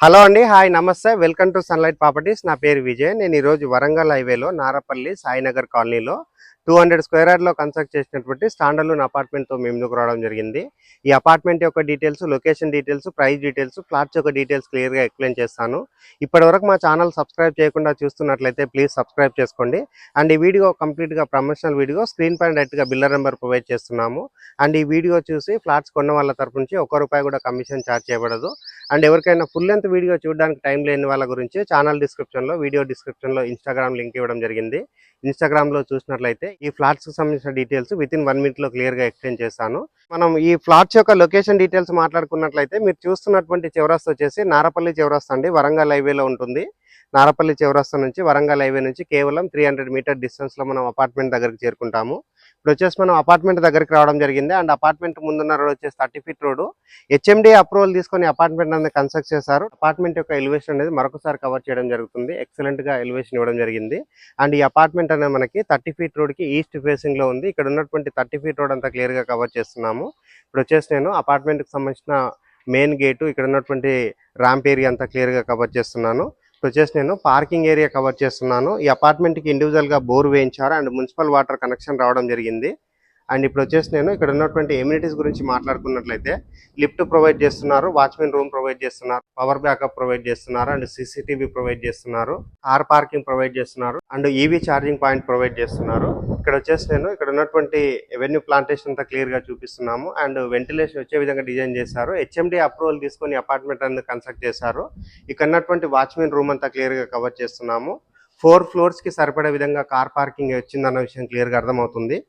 Hello అండి. Hi నమస్తే. Welcome to sunlight properties. నా పేరు విజయ్. నేను ఈరోజు వరంగల్ హైవేలో నారపల్లి సాయినగర్ కాలనీలో 200 స్క్వేర్ యార్డ్‌లో కన్స్ట్రక్ట్ చేసినటువంటి స్టాండ్ అలోన్ అపార్ట్మెంట్‌తో మీ ముందుకు రావడం జరిగింది. ఈ అపార్ట్మెంట్ యొక్క details, location details, price details, flats యొక్క డీటెయిల్స్ క్లియర్‌గా ఎక్స్‌ప్లెయిన్ చేస్తాను. ఇప్పటివరకు మా ఛానల్ సబ్స్క్రైబ్ చేయకుండా చూస్తున్నట్లయితే ప్లీజ్ సబ్స్క్రైబ్ చేసుకోండి. అండ్ ఈ వీడియో కంప్లీట్‌గా ప్రమోషనల్ వీడియో. స్క్రీన్ పైన డైరెక్ట్‌గా బిల్లర్ నెంబర్ ప్రొవైడ్ చేస్తున్నాము. అండ్ ఈ వీడియో చూసి ఫ్లాట్స్ కొన్న వాళ్ళ తరపు నుంచి ₹1 కూడా కమిషన్ ఛార్జ్ చేయబడదు. అండ్ ఎవరికైనా ఫుల్ లెంత్ వీడియో చూడడానికి టైం లేని వాళ్ళ గురించి ఛానల్ డిస్క్రిప్షన్లో, వీడియో డిస్క్రిప్షన్లో ఇన్స్టాగ్రామ్ లింక్ ఇవ్వడం జరిగింది. ఇన్స్టాగ్రామ్లో చూసినట్లయితే ఈ ఫ్లాట్స్కి సంబంధించిన డీటెయిల్స్ వితిన్ 1 మినిట్లో క్లియర్గా ఎక్స్ప్లెయిన్ చేస్తాను. మనం ఈ ఫ్లాట్స్ యొక్క లొకేషన్ డీటెయిల్స్ మాట్లాడుకున్నట్లయితే మీరు చూస్తున్నటువంటి చౌరస్తా వచ్చేసి నారపల్లి చౌరస్తా అండి, వరంగల్ హైవేలో ఉంటుంది. నారపల్లి చౌరస్తా నుంచి వరంగల్ హైవే నుంచి కేవలం 300 మీటర్ డిస్టెన్స్లో మనం అపార్ట్మెంట్ దగ్గరికి చేరుకుంటాము. ఇప్పుడు వచ్చేసి మనం అపార్ట్మెంట్ దగ్గరికి రావడం జరిగింది. అండ్ అపార్ట్మెంట్ ముందున్న రోడ్ వచ్చేసి 30 ఫీట్ రోడ్. హెచ్ఎండి అప్రూవల్ తీసుకొని అపార్ట్మెంట్ అనేది కన్స్ట్రక్ట్ చేశారు. అపార్ట్మెంట్ యొక్క ఎలివేషన్ అనేది మరొకసారి కవర్ చేయడం జరుగుతుంది. ఎక్సలెంట్ గా ఎలివేషన్ ఇవ్వడం జరిగింది. అండ్ ఈ అపార్ట్మెంట్ అనేది మనకి 30 ఫీట్ రోడ్ కి ఈస్ట్ ఫేసింగ్ లో ఉంది. ఇక్కడ ఉన్నటువంటి 30 ఫీట్ రోడ్ అంతా క్లియర్ గా కవర్ చేస్తున్నాము. ఇప్పుడు వచ్చేసి నేను అపార్ట్మెంట్ కి సంబంధించిన మెయిన్ గేటు, ఇక్కడ ఉన్నటువంటి ర్యాంప్ ఏరియా అంతా క్లియర్ గా కవర్ చేస్తున్నాను. ఇప్పుడు వచ్చేసి నేను పార్కింగ్ ఏరియా కవర్ చేస్తున్నాను. ఈ అపార్ట్మెంట్ కి ఇండివిజువల్ గా బోర్ వేయించారు అండ్ మున్సిపల్ వాటర్ కనెక్షన్ రావడం జరిగింది. అండ్ ఇప్పుడు వచ్చేసి నేను ఇక్కడ ఉన్నటువంటి ఎమ్యూనిటీస్ గురించి మాట్లాడుకున్నట్లయితే లిఫ్ట్ ప్రొవైడ్ చేస్తున్నారు, వాచ్మెన్ రూమ్ ప్రొవైడ్ చేస్తున్నారు, పవర్ బ్యాకప్ ప్రొవైడ్ చేస్తున్నారు, అండ్ సీసీటీవీ ప్రొవైడ్ చేస్తున్నారు, కార్ పార్కింగ్ ప్రొవైడ్ చేస్తున్నారు, and EV charging point provide చేస్తున్నారు. ఇక్కడ వచ్చేసి నేను ఇక్కడ ఉన్నటువంటి ఎవెన్యూ ప్లాంటేషన్ అంతా క్లియర్ గా చూపిస్తున్నాము. అండ్ వెంటిలేషన్ వచ్చే విధంగా డిజైన్ చేశారు. హెచ్ఎండి అప్రూవల్ తీసుకొని అపార్ట్మెంట్ అనేది కన్స్ట్రక్ట్ చేశారు. ఇక్కడ ఉన్నటువంటి వాచ్మెన్ రూమ్ అంతా క్లియర్ గా కవర్ చేస్తున్నాము. 4 ఫ్లోర్స్ కి సరిపడే విధంగా కార్ పార్కింగ్ వచ్చిందన్న విషయం క్లియర్ గా అర్థమవుతుంది.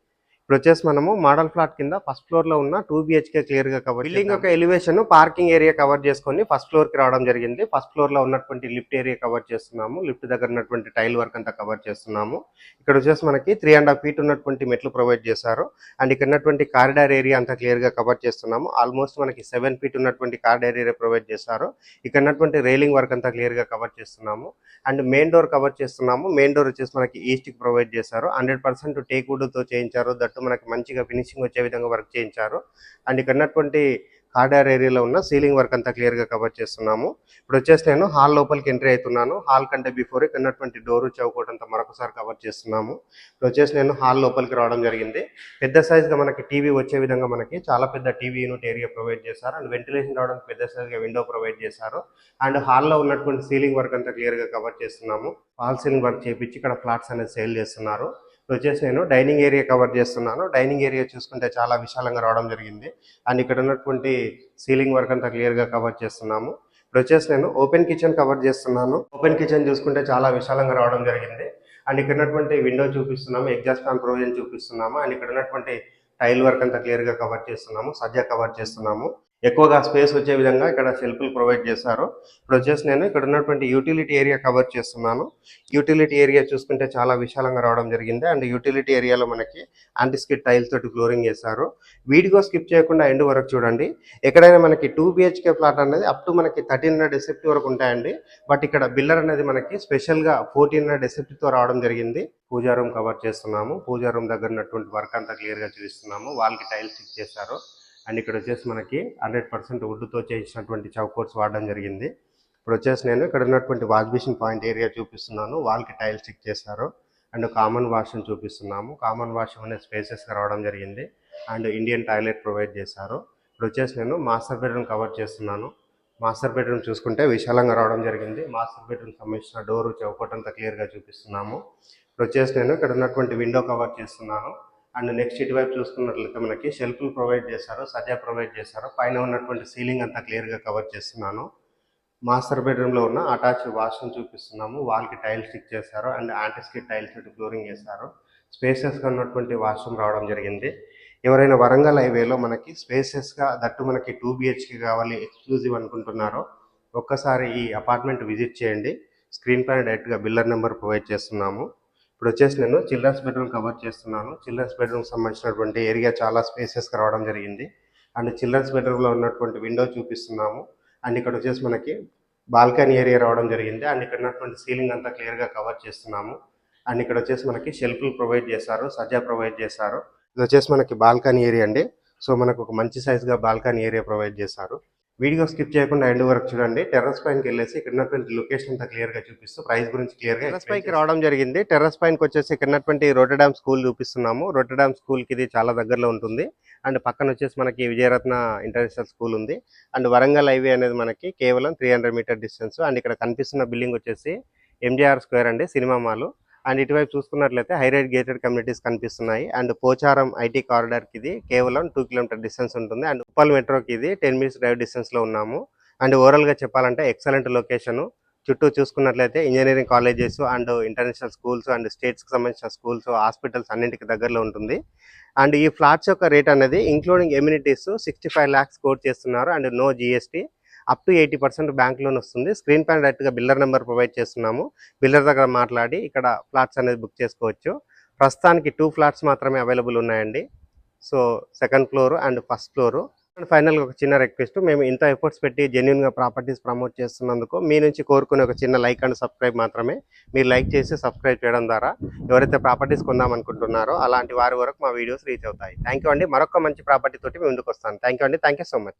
ఇప్పుడు వచ్చేసి మనము మోడల్ ఫ్లాట్ కింద ఫస్ట్ ఫ్లోర్ లో ఉన్న 2 BHK క్లియర్ గా కవర్, బిల్డింగ్ యొక్క ఎలివేషన్, పార్కింగ్ ఏరియా కవర్ చేసుకొని ఫస్ట్ ఫ్లోర్ కి రావడం జరిగింది. ఫస్ట్ ఫ్లోర్ లో ఉన్నటువంటి లిఫ్ట్ ఏరియా కవర్ చేస్తున్నాము. లిఫ్ట్ దగ్గర ఉన్నటువంటి టైల్ వర్క్ అంతా కవర్ చేస్తున్నాము. ఇక్కడ వచ్చేసి మనకి 3.5 ఫీట్ ఉన్నటువంటి మెట్లు ప్రొవైడ్ చేశారు. అండ్ ఇక్కడ ఉన్నటువంటి కారిడార్ ఏరియా అంతా క్లియర్ గా కవర్ చేస్తున్నాము. ఆల్మోస్ట్ మనకి 7 ఫీట్ ఉన్నటువంటి కారిడార్ ఏరియా ప్రొవైడ్ చేశారు. ఇక్కడ ఉన్నటువంటి రైలింగ్ వర్క్ అంతా క్లియర్ గా కవర్ చేస్తున్నాము. అండ్ మెయిన్ డోర్ కవర్ చేస్తున్నాము. మెయిన్ డోర్ వచ్చేసి మనకి ఈస్ట్ కి ప్రొవైడ్ చేశారు. 100% టేక్ వుడ్ తో చేయించారు. దట్టు మనకి మంచిగా ఫినిషింగ్ వచ్చే విధంగా వర్క్ చేయించారు. అండ్ ఇక్కడ ఉన్నటువంటి కారిడార్ ఏరియాలో ఉన్న సీలింగ్ వర్క్ అంతా క్లియర్ గా కవర్ చేస్తున్నాము. ఇప్పుడు వచ్చేసి నేను హాల్ లోపలికి ఎంట్రీ అవుతున్నాను. హాల్ కంటే బిఫోర్ ఇక్కడ ఉన్నటువంటి డోరు చౌకోట్ అంతా మరొకసారి కవర్ చేస్తున్నాము. ఇప్పుడు వచ్చేసి నేను హాల్ లోపలికి రావడం జరిగింది. పెద్ద సైజ్ గా మనకి టీవీ వచ్చే విధంగా మనకి చాలా పెద్ద టీవీ యూనిట్ ఏరియా ప్రొవైడ్ చేశారు. అండ్ వెంటిలేషన్ రావడానికి పెద్ద సైజ్ గా విండో ప్రొవైడ్ చేశారు. అండ్ హాల్లో ఉన్నటువంటి సీలింగ్ వర్క్ అంతా క్లియర్ గా కవర్ చేస్తున్నాము. ఫాల్ సీలింగ్ వర్క్ చేపించి ఇక్కడ ఫ్లాట్స్ అనేది సేల్ చేస్తున్నారు. వచ్చేసి నేను డైనింగ్ ఏరియా కవర్ చేస్తున్నాను. డైనింగ్ ఏరియా చూసుకుంటే చాలా విశాలంగా రావడం జరిగింది. అండ్ ఇక్కడ ఉన్నటువంటి సీలింగ్ వర్క్ అంతా క్లియర్ గా కవర్ చేస్తున్నాము. ఇప్పుడు వచ్చేసి నేను ఓపెన్ కిచెన్ కవర్ చేస్తున్నాను. ఓపెన్ కిచెన్ చూసుకుంటే చాలా విశాలంగా రావడం జరిగింది. అండ్ ఇక్కడ ఉన్నటువంటి విండో చూపిస్తున్నాము, ఎగ్జాస్ట్ ఫ్యాన్ ప్రొవిజన్ చూపిస్తున్నాము. అండ్ ఇక్కడ ఉన్నటువంటి టైల్ వర్క్ అంతా క్లియర్ గా కవర్ చేస్తున్నాము, సజ్జా కవర్ చేస్తున్నాము. ఎక్కువగా స్పేస్ వచ్చే విధంగా ఇక్కడ షెల్ఫ్లు ప్రొవైడ్ చేశారు. ఇప్పుడు వచ్చేసి నేను ఇక్కడ ఉన్నటువంటి యూటిలిటీ ఏరియా కవర్ చేస్తున్నాను. యూటిలిటీ ఏరియా చూసుకుంటే చాలా విశాలంగా రావడం జరిగింది. అండ్ యూటిలిటీ ఏరియాలో మనకి యాంటీస్కిడ్ టైల్స్ తోటి ఫ్లోరింగ్ చేశారు. వీడియో స్కిప్ చేయకుండా ఎండ్ వరకు చూడండి. ఎక్కడైనా మనకి 2 BHK ఫ్లాట్ అనేది అప్ టు మనకి 1300 SFT వరకు ఉంటాయండి. బట్ ఇక్కడ బిల్లర్ అనేది మనకి స్పెషల్ గా 1400 SFT తో రావడం జరిగింది. పూజా రూమ్ కవర్ చేస్తున్నాము. పూజా రూమ్ దగ్గర ఉన్నటువంటి వర్క్ అంతా క్లియర్ గా చూపిస్తున్నాము. వాల్ కి టైల్స్ స్టిక్ చేశారు. అండ్ ఇక్కడ వచ్చేసి మనకి 100% వుడ్తో చేసినటువంటి చౌకోట్స్ వాడడం జరిగింది. ఇప్పుడు వచ్చేసి నేను ఇక్కడ ఉన్నటువంటి వాష్ బేసిన్ పాయింట్ ఏరియా చూపిస్తున్నాను. వాల్కి టైల్ స్టిక్ చేశారు. అండ్ కామన్ వాష్ని చూపిస్తున్నాము. కామన్ వాష్ అనేది స్పేసెస్గా రావడం జరిగింది. అండ్ ఇండియన్ టాయిలెట్ ప్రొవైడ్ చేశారు. ఇప్పుడు వచ్చేసి నేను మాస్టర్ బెడ్రూమ్ కవర్ చేస్తున్నాను. మాస్టర్ బెడ్రూమ్ చూసుకుంటే విశాలంగా రావడం జరిగింది. మాస్టర్ బెడ్రూమ్ సంబంధించిన డోరు చౌకోట్ అంతా క్లియర్గా చూపిస్తున్నాము. ఇప్పుడు వచ్చేసి నేను ఇక్కడ ఉన్నటువంటి విండో కవర్ చేస్తున్నాను. అండ్ నెక్స్ట్ ఇటువైపు చూసుకున్నట్లయితే మనకి షెల్ఫ్లు ప్రొవైడ్ చేశారు, సజ్జా ప్రొవైడ్ చేశారు. పైన ఉన్నటువంటి సీలింగ్ అంతా క్లియర్గా కవర్ చేస్తున్నాను. మాస్టర్ బెడ్రూమ్లో ఉన్న అటాచ్ వాష్ని చూపిస్తున్నాము. వాల్కి టైల్ స్టిక్ చేశారు. అండ్ యాంటీస్కిడ్ టైల్స్ తోటి ఫ్లోరింగ్ చేశారు. స్పేసెస్గా ఉన్నటువంటి వాష్రూమ్ రావడం జరిగింది. ఎవరైనా వరంగల్ హైవేలో మనకి స్పేసెస్గా దట్టు మనకి 2 BHK కావాలి, ఎక్స్క్లూజివ్ అనుకుంటున్నారో ఒక్కసారి ఈ అపార్ట్మెంట్ విజిట్ చేయండి. స్క్రీన్ పైన డైరెక్ట్గా బిల్లర్ నెంబర్ ప్రొవైడ్ చేస్తున్నాము. ఇప్పుడు వచ్చేసి నేను చిల్డ్రన్స్ బెడ్రూమ్ కవర్ చేస్తున్నాను. చిల్డ్రన్స్ బెడ్రూమ్ సంబంధించినటువంటి ఏరియా చాలా స్పేసెస్గా రావడం జరిగింది. అండ్ చిల్డ్రన్స్ బెడ్రూమ్లో ఉన్నటువంటి విండో చూపిస్తున్నాము. అండ్ ఇక్కడ వచ్చేసి మనకి బాల్కనీ ఏరియా రావడం జరిగింది. అండ్ ఇక్కడ ఉన్నటువంటి సీలింగ్ అంతా క్లియర్గా కవర్ చేస్తున్నాము. అండ్ ఇక్కడ వచ్చేసి మనకి షెల్ఫ్లు ప్రొవైడ్ చేశారు, సజ్జా ప్రొవైడ్ చేశారు. ఇది వచ్చేసి మనకి బాల్కనీ ఏరియా అండి. సో మనకు ఒక మంచి సైజ్గా బాల్కనీ ఏరియా ప్రొవైడ్ చేశారు. వీడియో స్కిప్ చేయకుండా ఎండ్ వరకు చూడండి. టెర్రస్ పైనకి వెళ్ళేసి ఇక్కడ ఉన్నటువంటి లొకేషన్ అంతా క్లియర్గా చూపిస్తూ ప్రైస్ గురించి క్లియర్గా టెర్రస్ పైకి రావడం జరిగింది. టెర్రస్ పైనకి వచ్చేసి ఇక్కడ ఉన్నటువంటి రోటర్డామ్ స్కూల్ చూపిస్తున్నాము. రోటర్డామ్ స్కూల్కి ఇది చాలా దగ్గరలో ఉంటుంది. అండ్ పక్కన వచ్చేసి మనకి విజయరత్న ఇంటర్నేషనల్ స్కూల్ ఉంది. అండ్ వరంగల్ హైవే అనేది మనకి కేవలం 300 మీటర్ డిస్టెన్స్. అండ్ ఇక్కడ కనిపిస్తున్న బిల్డింగ్ వచ్చేసి ఎంజేఆర్ స్క్వేర్ అండి, సినిమా మాల్. అండ్ ఇటువైపు చూసుకున్నట్లయితే హైరైడ్ గేటెడ్ కమ్యూనిటీస్ కనిపిస్తున్నాయి. అండ్ పోచారం ఐటీ కారిడార్కి ఇది కేవలం 2 కిలోమీటర్ డిస్టెన్స్ ఉంటుంది. అండ్ ఉప్పల్ మెట్రోకి ఇది 10 మినిట్స్ డ్రైవ్ డిస్టెన్స్లో ఉన్నాము. అండ్ ఓవరాల్గా చెప్పాలంటే ఎక్సలెంట్ లొకేషను. చుట్టూ చూసుకున్నట్లయితే engineering colleges and international schools and స్టేట్స్కి సంబంధించిన స్కూల్స్, హాస్పిటల్స్ అన్నింటికి దగ్గరలో ఉంటుంది. అండ్ ఈ ఫ్లాట్స్ యొక్క రేట్ అనేది ఇంక్లూడింగ్ ఎమ్యూనిటీస్ 65 lakhs కోట్ చేస్తున్నారు. And no GST. Up to 80% bank loan వస్తుంది. స్క్రీన్ పైన డైరెక్ట్గా బిల్డర్ నెంబర్ ప్రొవైడ్ చేస్తున్నాము. బిల్డర్ దగ్గర మాట్లాడి ఇక్కడ ఫ్లాట్స్ అనేది బుక్ చేసుకోవచ్చు. ప్రస్తుతానికి 2 ఫ్లాట్స్ మాత్రమే అవైలబుల్ ఉన్నాయండి. So second floor and first floor. And ఫైనల్గా ఒక చిన్న రిక్వెస్ట్, మేము ఇంత ఎఫర్ట్స్ పెట్టి జెన్యున్గా ప్రాపర్టీస్ ప్రమోట్ చేస్తున్నందుకు మీ నుంచి కోరుకునే ఒక చిన్న లైక్ అండ్ సబ్స్క్రైబ్ మాత్రమే. మీరు లైక్ చేసి సబ్స్క్రైబ్ చేయడం ద్వారా ఎవరైతే ప్రాపర్టీస్ కొందామనుకుంటున్నారో అలాంటి వారి వరకు మా వీడియోస్ రీచ్ అవుతాయి. థ్యాంక్ యూ అండి. మరొక మంచి ప్రాపర్టీ తోటి మీ ముందుకు వస్తాను. థ్యాంక్ యూ అండి. Thank you so much.